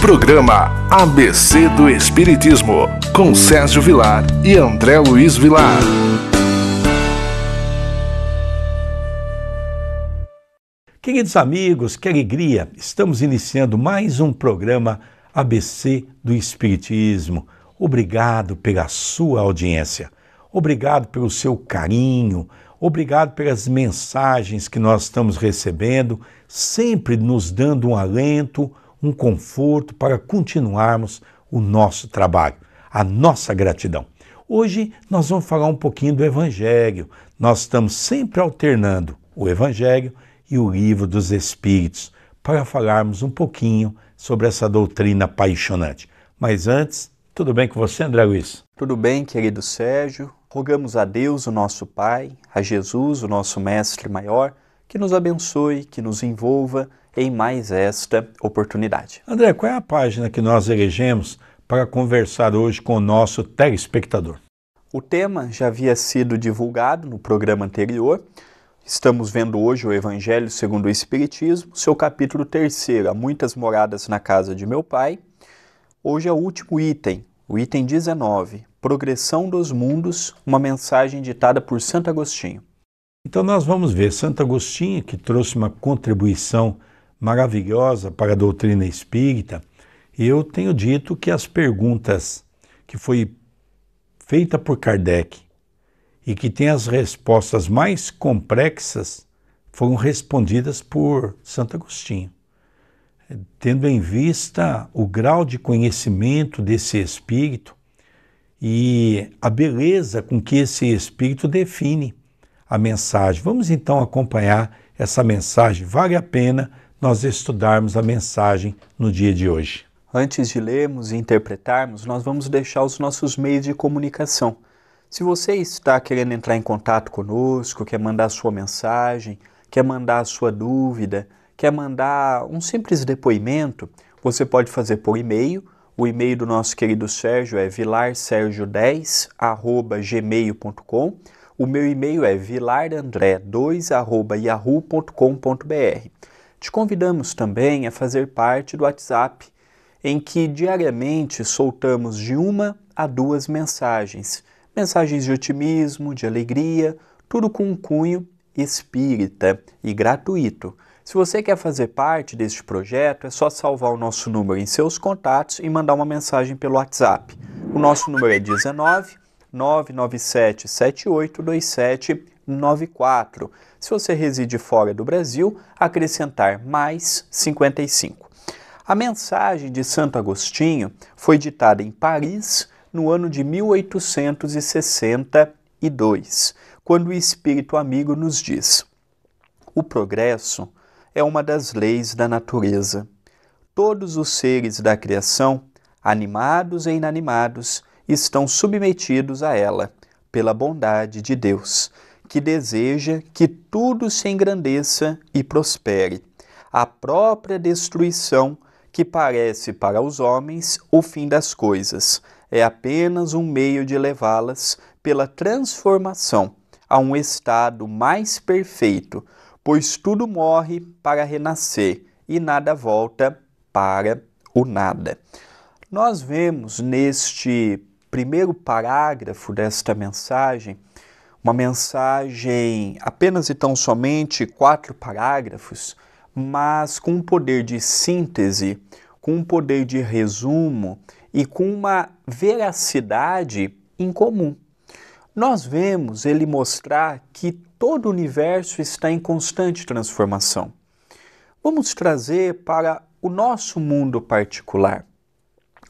Programa ABC do Espiritismo, com Sérgio Vilar e André Luiz Vilar. Queridos amigos, que alegria! Estamos iniciando mais um programa ABC do Espiritismo. Obrigado pela sua audiência, obrigado pelo seu carinho, obrigado pelas mensagens que nós estamos recebendo, sempre nos dando um alento, um conforto para continuarmos o nosso trabalho, a nossa gratidão. Hoje nós vamos falar um pouquinho do Evangelho. Nós estamos sempre alternando o Evangelho e o Livro dos Espíritos para falarmos um pouquinho sobre essa doutrina apaixonante. Mas antes, tudo bem com você, André Luiz? Tudo bem, querido Sérgio. Rogamos a Deus, o nosso Pai, a Jesus, o nosso Mestre Maior, que nos abençoe, que nos envolva em mais esta oportunidade. André, qual é a página que nós elegemos para conversar hoje com o nosso telespectador? O tema já havia sido divulgado no programa anterior. Estamos vendo hoje o Evangelho segundo o Espiritismo, seu capítulo 3, Há muitas moradas na casa de meu Pai. Hoje é o último item, o item 19, Progressão dos Mundos, uma mensagem ditada por Santo Agostinho. Então nós vamos ver Santo Agostinho, que trouxe uma contribuição maravilhosa para a doutrina espírita. Eu tenho dito que as perguntas que foi feita por Kardec e que tem as respostas mais complexas foram respondidas por Santo Agostinho. Tendo em vista o grau de conhecimento desse espírito e a beleza com que esse espírito define a mensagem. Vamos então acompanhar essa mensagem. Vale a pena nós estudarmos a mensagem no dia de hoje. Antes de lermos e interpretarmos, nós vamos deixar os nossos meios de comunicação. Se você está querendo entrar em contato conosco, quer mandar sua mensagem, quer mandar a sua dúvida, quer mandar um simples depoimento, você pode fazer por e-mail. O e-mail do nosso querido Sérgio é vilarsergio10@gmail.com. O meu e-mail é vilarandré2@yahoo.com.br. Te convidamos também a fazer parte do WhatsApp, em que diariamente soltamos de 1 a 2 mensagens. Mensagens de otimismo, de alegria, tudo com um cunho espírita e gratuito. Se você quer fazer parte deste projeto, é só salvar o nosso número em seus contatos e mandar uma mensagem pelo WhatsApp. O nosso número é 19 997 782794. Se você reside fora do Brasil, acrescentar mais 55. A mensagem de Santo Agostinho foi ditada em Paris no ano de 1862, quando o Espírito Amigo nos diz: o progresso é uma das leis da natureza. Todos os seres da criação, animados e inanimados, estão submetidos a ela, pela bondade de Deus, que deseja que tudo se engrandeça e prospere. A própria destruição, que parece para os homens o fim das coisas, é apenas um meio de levá-las pela transformação a um estado mais perfeito, pois tudo morre para renascer e nada volta para o nada. Nós vemos neste primeiro parágrafo desta mensagem, uma mensagem apenas e tão somente 4 parágrafos, mas com um poder de síntese, com um poder de resumo e com uma veracidade incomum. Nós vemos ele mostrar que todo o universo está em constante transformação. Vamos trazer para o nosso mundo particular.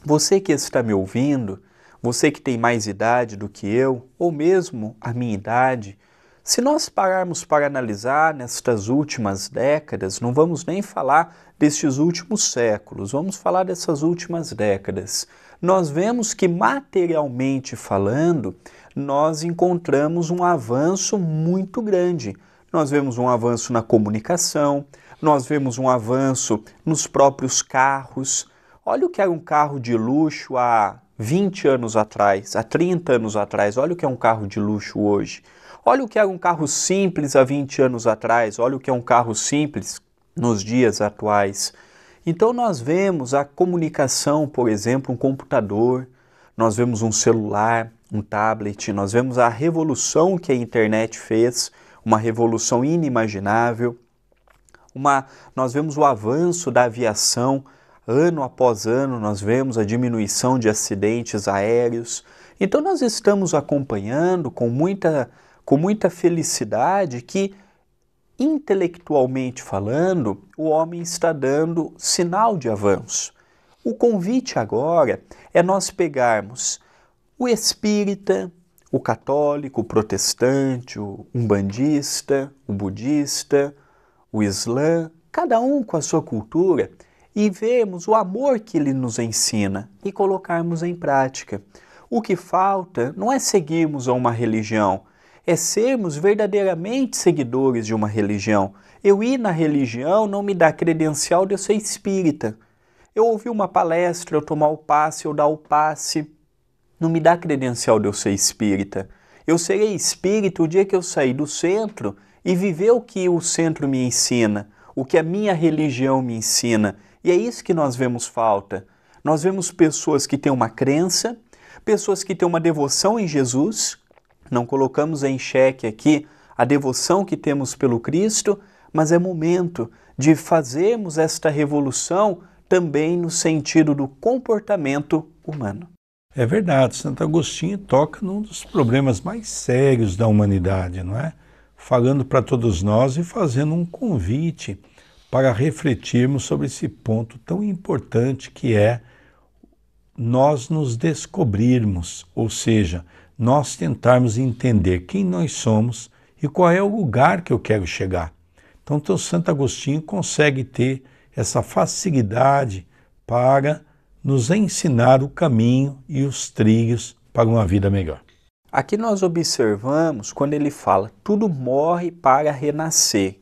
Você que está me ouvindo, você que tem mais idade do que eu, ou mesmo a minha idade, se nós pararmos para analisar nestas últimas décadas, não vamos nem falar destes últimos séculos, vamos falar dessas últimas décadas. Nós vemos que, materialmente falando, nós encontramos um avanço muito grande. Nós vemos um avanço na comunicação, nós vemos um avanço nos próprios carros. Olha o que era um carro de luxo há 20 anos atrás, há 30 anos atrás, olha o que é um carro de luxo hoje. Olha o que era um carro simples há 20 anos atrás, olha o que é um carro simples nos dias atuais. Então nós vemos a comunicação, por exemplo, um computador, nós vemos um celular, um tablet, nós vemos a revolução que a internet fez, uma revolução inimaginável. Nós vemos o avanço da aviação, ano após ano nós vemos a diminuição de acidentes aéreos. Então nós estamos acompanhando com muita felicidade que, intelectualmente falando, o homem está dando sinal de avanço. O convite agora é nós pegarmos o espírita, o católico, o protestante, o umbandista, o budista, o islã, cada um com a sua cultura, e vermos o amor que ele nos ensina e colocarmos em prática. O que falta não é seguirmos a uma religião, é sermos verdadeiramente seguidores de uma religião. Eu ir na religião não me dá credencial de eu ser espírita. Eu ouvir uma palestra, eu tomar o passe, eu dar o passe, não me dá credencial de eu ser espírita. Eu serei espírita o dia que eu sair do centro e viver o que o centro me ensina, o que a minha religião me ensina. E é isso que nós vemos falta. Nós vemos pessoas que têm uma crença, pessoas que têm uma devoção em Jesus. Não colocamos em xeque aqui a devoção que temos pelo Cristo, mas é momento de fazermos esta revolução também no sentido do comportamento humano. É verdade, Santo Agostinho toca num dos problemas mais sérios da humanidade, não é? Falando para todos nós e fazendo um convite para refletirmos sobre esse ponto tão importante que é nós nos descobrirmos, ou seja, nós tentarmos entender quem nós somos e qual é o lugar que eu quero chegar. Então, Santo Agostinho consegue ter essa facilidade para nos ensinar o caminho e os trilhos para uma vida melhor. Aqui nós observamos quando ele fala, tudo morre para renascer.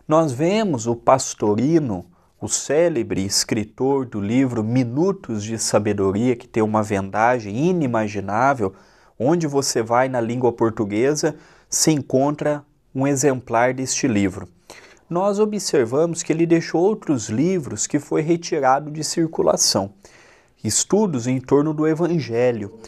Nós vemos o Pastorino, o célebre escritor do livro Minutos de Sabedoria, que tem uma vendagem inimaginável, onde você vai na língua portuguesa, se encontra um exemplar deste livro. Nós observamos que ele deixou outros livros que foi retirado de circulação, estudos em torno do Evangelho.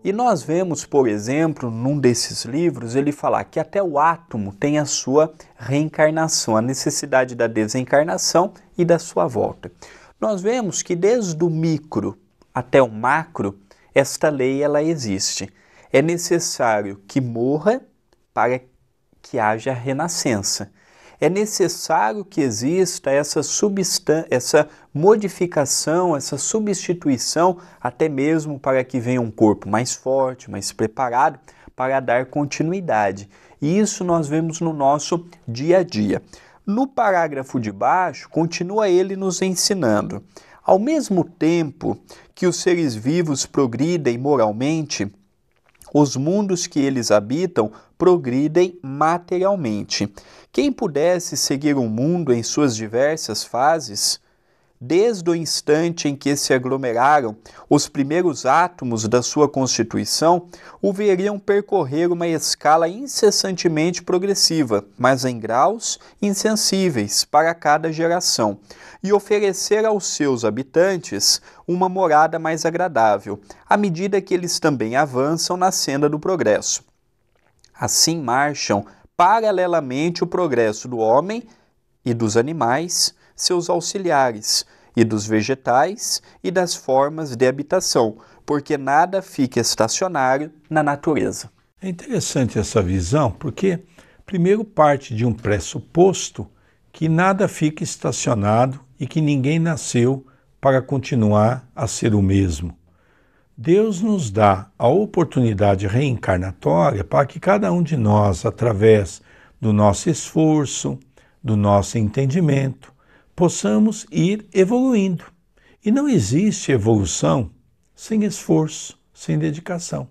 E nós vemos, por exemplo, num desses livros, ele falar que até o átomo tem a sua reencarnação, a necessidade da desencarnação e da sua volta. Nós vemos que desde o micro até o macro, esta lei ela existe. É necessário que morra para que haja renascença. É necessário que exista essa modificação, essa substituição, até mesmo para que venha um corpo mais forte, mais preparado, para dar continuidade. E isso nós vemos no nosso dia a dia. No parágrafo de baixo, continua ele nos ensinando. Ao mesmo tempo que os seres vivos progridem moralmente, os mundos que eles habitam progridem materialmente. Quem pudesse seguir o mundo em suas diversas fases, desde o instante em que se aglomeraram os primeiros átomos da sua constituição, o veriam percorrer uma escala incessantemente progressiva, mas em graus insensíveis para cada geração, e oferecer aos seus habitantes uma morada mais agradável, à medida que eles também avançam na senda do progresso. Assim marcham paralelamente o progresso do homem e dos animais, seus auxiliares, e dos vegetais e das formas de habitação, porque nada fica estacionário na natureza. É interessante essa visão, porque primeiro parte de um pressuposto que nada fica estacionado e que ninguém nasceu para continuar a ser o mesmo. Deus nos dá a oportunidade reencarnatória para que cada um de nós, através do nosso esforço, do nosso entendimento, possamos ir evoluindo. E não existe evolução sem esforço, sem dedicação.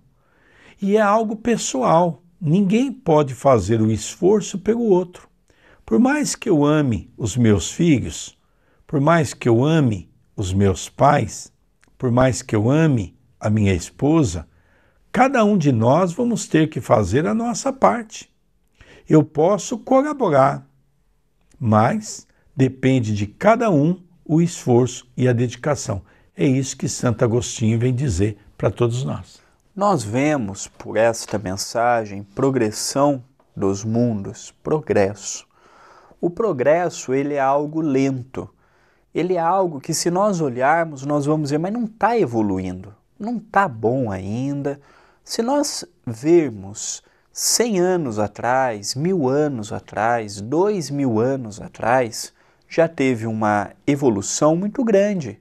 E é algo pessoal. Ninguém pode fazer o esforço pelo outro. Por mais que eu ame os meus filhos, por mais que eu ame os meus pais, por mais que eu ame a minha esposa, cada um de nós vamos ter que fazer a nossa parte. Eu posso colaborar, mas depende de cada um o esforço e a dedicação. É isso que Santo Agostinho vem dizer para todos nós. Nós vemos por esta mensagem progressão dos mundos, progresso. O progresso, ele é algo lento. Ele é algo que, se nós olharmos, nós vamos dizer, mas não está evoluindo, não está bom ainda. Se nós vermos 100 anos atrás, 1000 anos atrás, 2000 anos atrás, já teve uma evolução muito grande.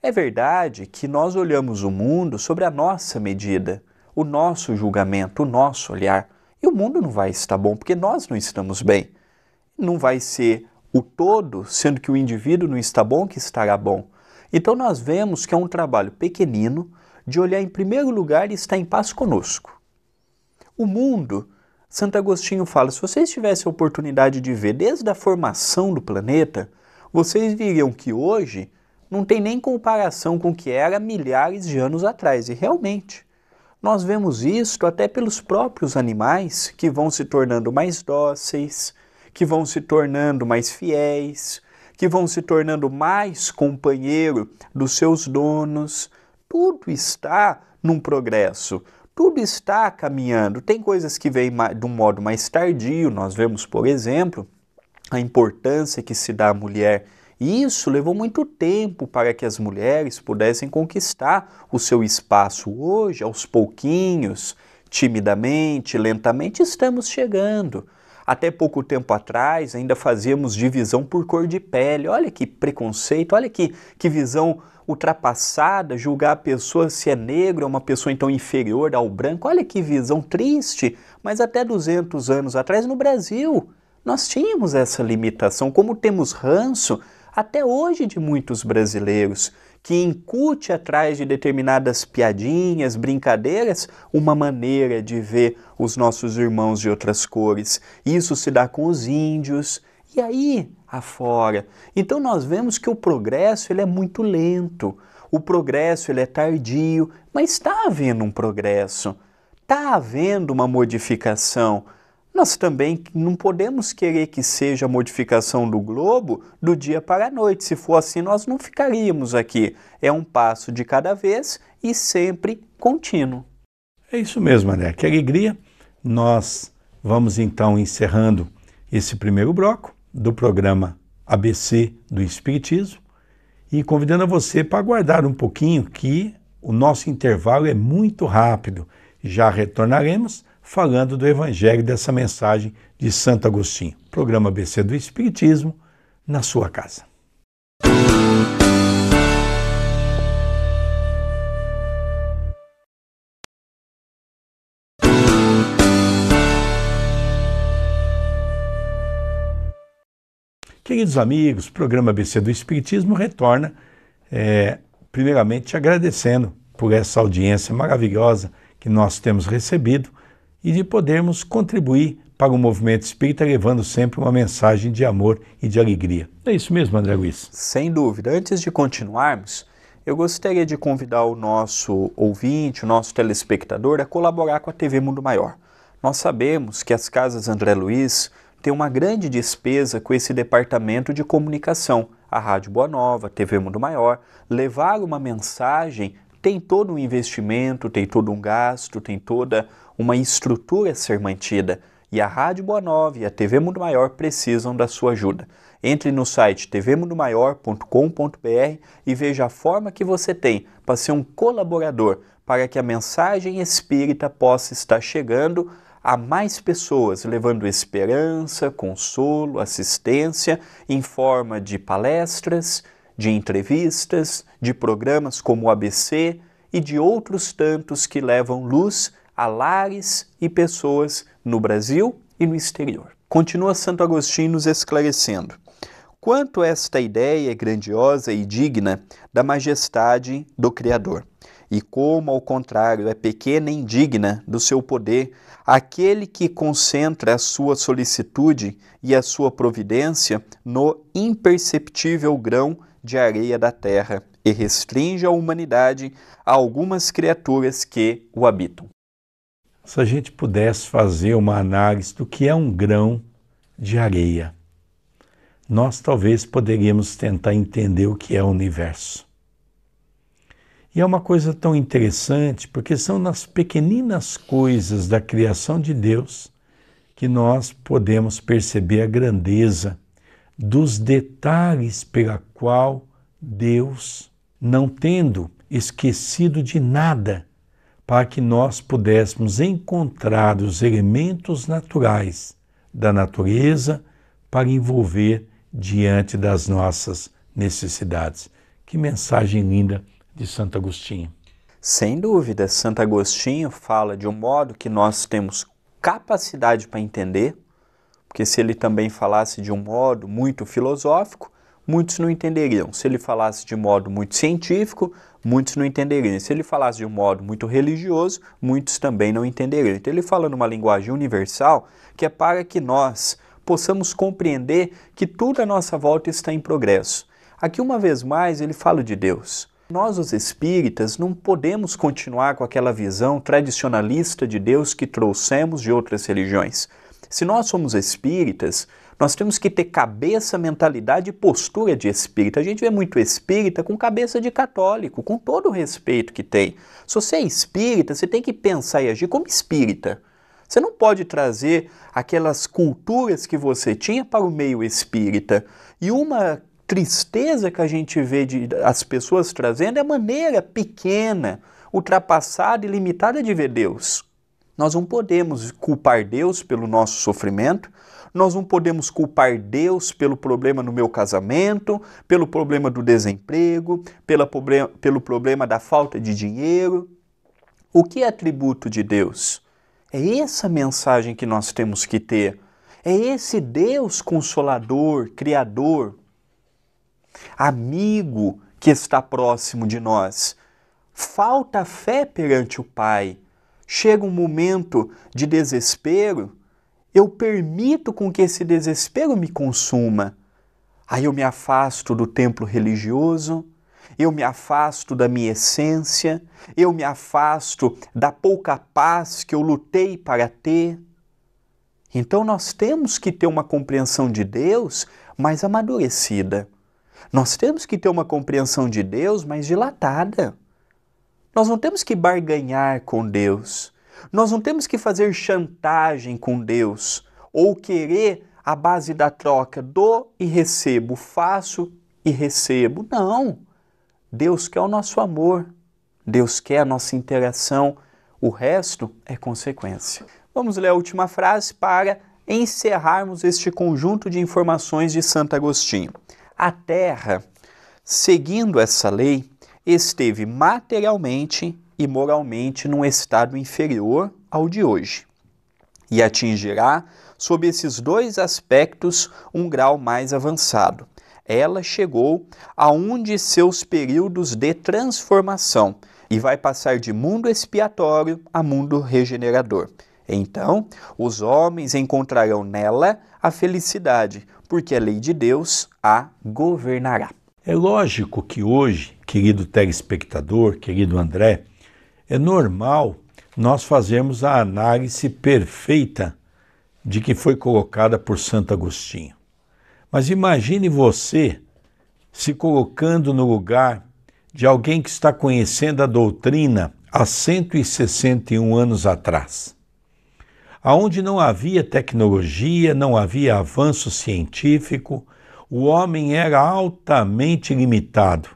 É verdade que nós olhamos o mundo sobre a nossa medida, o nosso julgamento, o nosso olhar. E o mundo não vai estar bom porque nós não estamos bem. Não vai ser o todo, sendo que o indivíduo não está bom, que estará bom. Então nós vemos que é um trabalho pequenino de olhar em primeiro lugar e estar em paz conosco. O mundo, Santo Agostinho fala, se vocês tivessem a oportunidade de ver desde a formação do planeta, vocês viriam que hoje não tem nem comparação com o que era milhares de anos atrás. E realmente, nós vemos isto até pelos próprios animais que vão se tornando mais dóceis, que vão se tornando mais fiéis, que vão se tornando mais companheiro dos seus donos. Tudo está num progresso, tudo está caminhando. Tem coisas que vêm de um modo mais tardio, nós vemos, por exemplo, a importância que se dá à mulher. E isso levou muito tempo para que as mulheres pudessem conquistar o seu espaço. Hoje, aos pouquinhos, timidamente, lentamente, estamos chegando. Até pouco tempo atrás, ainda fazíamos divisão por cor de pele. Olha que preconceito, olha que visão ultrapassada, julgar a pessoa se é negro, é uma pessoa então inferior ao branco. Olha que visão triste, mas até 200 anos atrás no Brasil nós tínhamos essa limitação, como temos ranço até hoje de muitos brasileiros, que incute atrás de determinadas piadinhas, brincadeiras, uma maneira de ver os nossos irmãos de outras cores. Isso se dá com os índios, e aí afora. Então nós vemos que o progresso ele é muito lento, o progresso ele é tardio, mas está havendo um progresso, está havendo uma modificação. Nós também não podemos querer que seja a modificação do globo do dia para a noite. Se for assim, nós não ficaríamos aqui. É um passo de cada vez e sempre contínuo. É isso mesmo, André. Que alegria. Nós vamos então encerrando esse primeiro bloco do programa ABC do Espiritismo e convidando a você para aguardar um pouquinho que o nosso intervalo é muito rápido. Já retornaremos falando do Evangelho dessa mensagem de Santo Agostinho. Programa ABC do Espiritismo, na sua casa. Queridos amigos, o programa ABC do Espiritismo retorna, primeiramente te agradecendo por essa audiência maravilhosa que nós temos recebido e de podermos contribuir para o movimento espírita, levando sempre uma mensagem de amor e de alegria. É isso mesmo, André Luiz? Sem dúvida. Antes de continuarmos, eu gostaria de convidar o nosso ouvinte, o nosso telespectador, a colaborar com a TV Mundo Maior. Nós sabemos que as Casas André Luiz têm uma grande despesa com esse departamento de comunicação. A Rádio Boa Nova, a TV Mundo Maior, levar uma mensagem tem todo um investimento, tem todo um gasto, tem toda uma estrutura a ser mantida. E a Rádio Boa Nova e a TV Mundo Maior precisam da sua ajuda. Entre no site tvmundomaior.com.br e veja a forma que você tem para ser um colaborador, para que a mensagem espírita possa estar chegando a mais pessoas, levando esperança, consolo, assistência, em forma de palestras, de entrevistas, de programas como o ABC e de outros tantos que levam luz a lares e pessoas no Brasil e no exterior. Continua Santo Agostinho nos esclarecendo. Quanto esta ideia é grandiosa e digna da majestade do Criador, e como, ao contrário, é pequena e indigna do seu poder, aquele que concentra a sua solicitude e a sua providência no imperceptível grão de areia da terra e restringe a humanidade a algumas criaturas que o habitam. Se a gente pudesse fazer uma análise do que é um grão de areia, nós talvez poderíamos tentar entender o que é o universo. E é uma coisa tão interessante, porque são nas pequeninas coisas da criação de Deus que nós podemos perceber a grandeza dos detalhes pela qual Deus, não tendo esquecido de nada, para que nós pudéssemos encontrar os elementos naturais da natureza para envolver diante das nossas necessidades. Que mensagem linda de Santo Agostinho. Sem dúvida, Santo Agostinho fala de um modo que nós temos capacidade para entender, porque se ele também falasse de um modo muito filosófico, muitos não entenderiam. Se ele falasse de um modo muito científico, muitos não entenderiam. Se ele falasse de um modo muito religioso, muitos também não entenderiam. Então ele fala numa linguagem universal que é para que nós possamos compreender que tudo à nossa volta está em progresso. Aqui, uma vez mais, ele fala de Deus. Nós, os espíritas, não podemos continuar com aquela visão tradicionalista de Deus que trouxemos de outras religiões. Se nós somos espíritas, nós temos que ter cabeça, mentalidade e postura de espírita. A gente vê muito espírita com cabeça de católico, com todo o respeito que tem. Se você é espírita, você tem que pensar e agir como espírita. Você não pode trazer aquelas culturas que você tinha para o meio espírita. E uma tristeza que a gente vê as pessoas trazendo é a maneira pequena, ultrapassada e limitada de ver Deus. Nós não podemos culpar Deus pelo nosso sofrimento, nós não podemos culpar Deus pelo problema no meu casamento, pelo problema do desemprego, pelo problema da falta de dinheiro. O que é atributo de Deus? É essa mensagem que nós temos que ter. É esse Deus consolador, criador, amigo que está próximo de nós. Falta fé perante o Pai. Chega um momento de desespero, eu permito com que esse desespero me consuma. Aí eu me afasto do templo religioso, eu me afasto da minha essência, eu me afasto da pouca paz que eu lutei para ter. Então nós temos que ter uma compreensão de Deus mais amadurecida. Nós temos que ter uma compreensão de Deus mais dilatada. Nós não temos que barganhar com Deus. Nós não temos que fazer chantagem com Deus ou querer a base da troca, dou e recebo, faço e recebo. Não. Deus quer o nosso amor. Deus quer a nossa interação. O resto é consequência. Vamos ler a última frase para encerrarmos este conjunto de informações de Santo Agostinho. A Terra, seguindo essa lei, esteve materialmente e moralmente num estado inferior ao de hoje, e atingirá, sob esses dois aspectos, um grau mais avançado. Ela chegou a um de seus períodos de transformação e vai passar de mundo expiatório a mundo regenerador. Então, os homens encontrarão nela a felicidade, porque a lei de Deus a governará. É lógico que hoje, querido telespectador, querido André, é normal nós fazermos a análise perfeita de que foi colocada por Santo Agostinho. Mas imagine você se colocando no lugar de alguém que está conhecendo a doutrina há 161 anos atrás, aonde não havia tecnologia, não havia avanço científico, o homem era altamente limitado.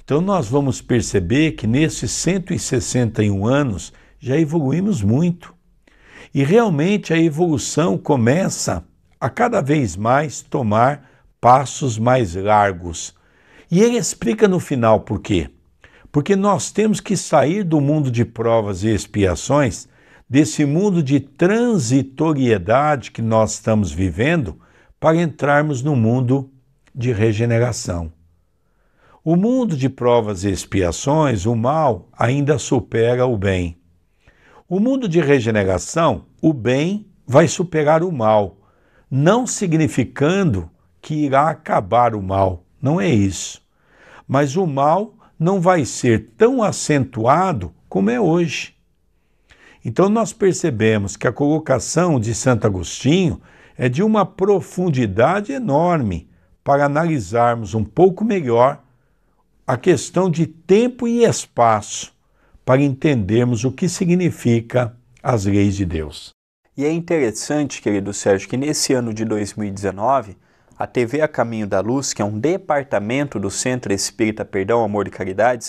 Então nós vamos perceber que nesses 161 anos já evoluímos muito. E realmente a evolução começa a cada vez mais tomar passos mais largos. E ele explica no final por quê. Porque nós temos que sair do mundo de provas e expiações, desse mundo de transitoriedade que nós estamos vivendo, para entrarmos no mundo de regeneração. O mundo de provas e expiações, o mal ainda supera o bem. O mundo de regeneração, o bem vai superar o mal, não significando que irá acabar o mal, não é isso. Mas o mal não vai ser tão acentuado como é hoje. Então nós percebemos que a colocação de Santo Agostinho é de uma profundidade enorme para analisarmos um pouco melhor a questão de tempo e espaço, para entendermos o que significa as leis de Deus. E é interessante, querido Sérgio, que nesse ano de 2019, a TV A Caminho da Luz, que é um departamento do Centro Espírita Perdão, Amor e Caridade,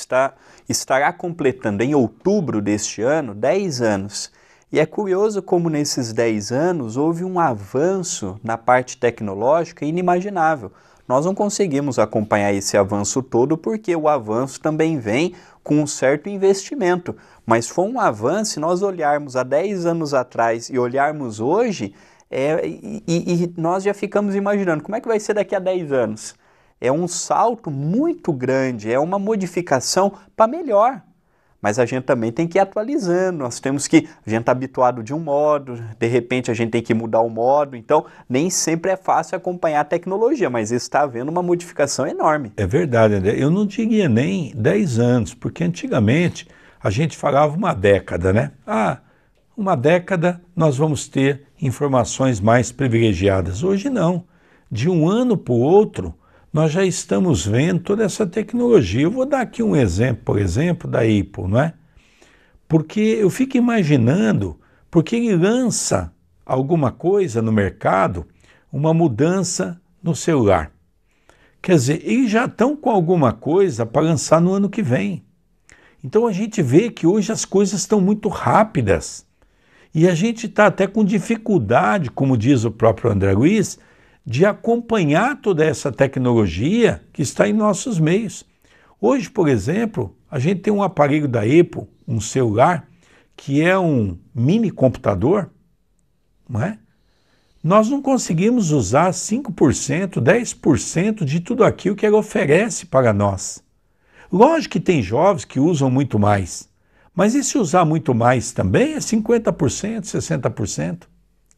estará completando em outubro deste ano 10 anos. E é curioso como nesses 10 anos houve um avanço na parte tecnológica inimaginável. Nós não conseguimos acompanhar esse avanço todo porque o avanço também vem com um certo investimento. Mas foi um avanço, se nós olharmos há 10 anos atrás e olharmos hoje, e nós já ficamos imaginando como é que vai ser daqui a 10 anos. É um salto muito grande, é uma modificação para melhor. Mas a gente também tem que ir atualizando, a gente está habituado de um modo, de repente a gente tem que mudar o modo, então nem sempre é fácil acompanhar a tecnologia, mas está havendo uma modificação enorme. É verdade, André. Eu não diria nem 10 anos, porque antigamente a gente falava uma década, né? Uma década nós vamos ter informações mais privilegiadas. Hoje não. De um ano para o outro, nós já estamos vendo toda essa tecnologia. Eu vou dar aqui um exemplo, por exemplo, da Apple, não é? Porque eu fico imaginando, porque ele lança alguma coisa no mercado, uma mudança no celular. Quer dizer, eles já estão com alguma coisa para lançar no ano que vem. Então a gente vê que hoje as coisas estão muito rápidas. E a gente está até com dificuldade, como diz o próprio André Luiz, de acompanhar toda essa tecnologia que está em nossos meios. Hoje, por exemplo, a gente tem um aparelho da Apple, um celular, que é um mini computador, não é? Nós não conseguimos usar 5%, 10% de tudo aquilo que ele oferece para nós. Lógico que tem jovens que usam muito mais, mas e se usar muito mais também é 50%, 60%.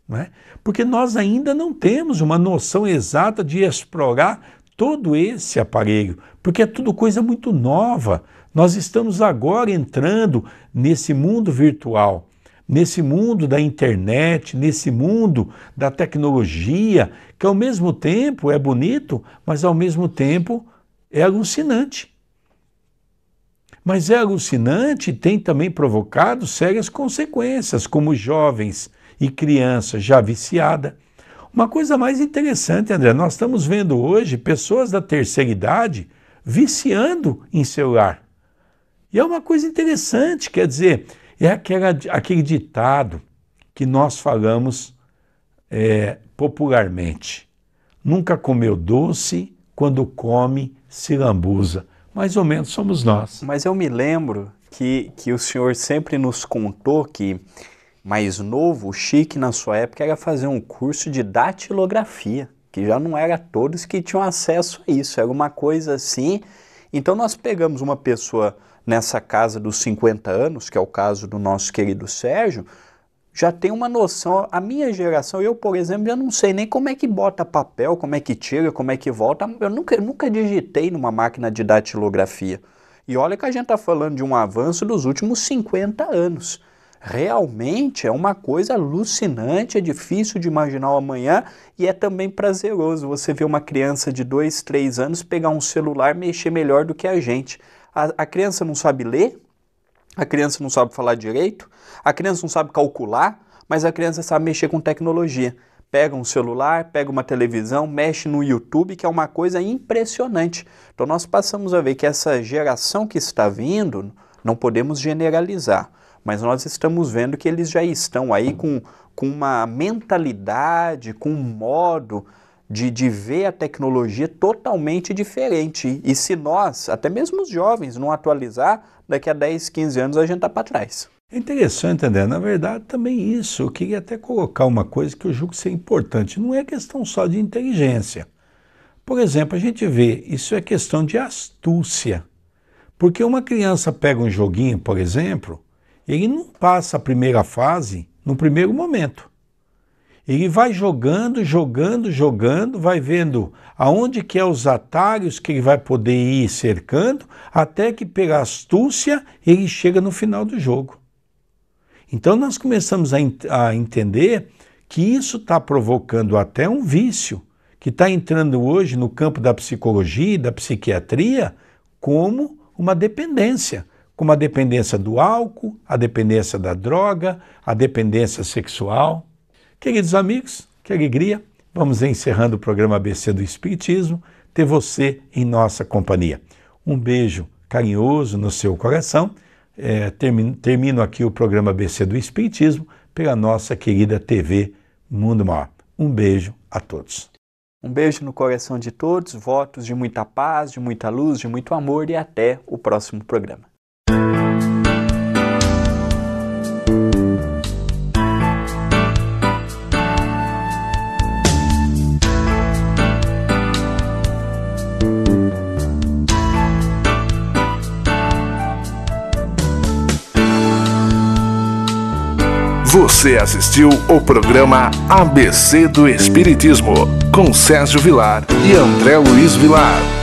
Não é? Porque nós ainda não temos uma noção exata de explorar todo esse aparelho, porque é tudo coisa muito nova. Nós estamos agora entrando nesse mundo virtual, nesse mundo da internet, nesse mundo da tecnologia, que ao mesmo tempo é bonito, mas ao mesmo tempo é alucinante. Mas é alucinante e tem também provocado sérias consequências, como jovens e criança já viciada. Uma coisa mais interessante, André, nós estamos vendo hoje pessoas da terceira idade viciando em celular. E é uma coisa interessante, quer dizer, é aquele ditado que nós falamos popularmente. Nunca comeu doce, quando come, se lambuza. Mais ou menos somos nós. Mas eu me lembro que o senhor sempre nos contou que mais novo, o chique na sua época era fazer um curso de datilografia, que já não era todos que tinham acesso a isso, era uma coisa assim. Então nós pegamos uma pessoa nessa casa dos 50 anos, que é o caso do nosso querido Sérgio, já tem uma noção. A minha geração, eu, por exemplo, já não sei nem como é que bota papel, como é que tira, como é que volta. Eu nunca digitei numa máquina de datilografia. E olha que a gente está falando de um avanço dos últimos 50 anos. Realmente é uma coisa alucinante, é difícil de imaginar o amanhã e é também prazeroso você ver uma criança de 2, 3 anos pegar um celular e mexer melhor do que a gente. A criança não sabe ler, a criança não sabe falar direito, a criança não sabe calcular, mas a criança sabe mexer com tecnologia. Pega um celular, pega uma televisão, mexe no YouTube, que é uma coisa impressionante. Então nós passamos a ver que essa geração que está vindo, não podemos generalizar, mas nós estamos vendo que eles já estão aí com uma mentalidade, com um modo de ver a tecnologia totalmente diferente. E se nós, até mesmo os jovens, não atualizar, daqui a 10, 15 anos a gente está para trás. É interessante, André, na verdade também isso, eu queria até colocar uma coisa que eu julgo ser importante, não é questão só de inteligência. Por exemplo, a gente vê, isso é questão de astúcia, porque uma criança pega um joguinho, por exemplo, ele não passa a primeira fase no primeiro momento. Ele vai jogando, vai vendo aonde que é os atalhos que ele vai poder ir cercando, até que pela astúcia ele chega no final do jogo. Então nós começamos a entender que isso está provocando até um vício, que está entrando hoje no campo da psicologia e da psiquiatria como uma dependência, como a dependência do álcool, a dependência da droga, a dependência sexual. Queridos amigos, que alegria, vamos encerrando o programa ABC do Espiritismo, ter você em nossa companhia. Um beijo carinhoso no seu coração. Termino aqui o programa ABC do Espiritismo pela nossa querida TV Mundo Maior. Um beijo a todos. Um beijo no coração de todos, votos de muita paz, de muita luz, de muito amor e até o próximo programa. Você assistiu o programa ABC do Espiritismo, com Sérgio Vilar e André Luiz Vilar.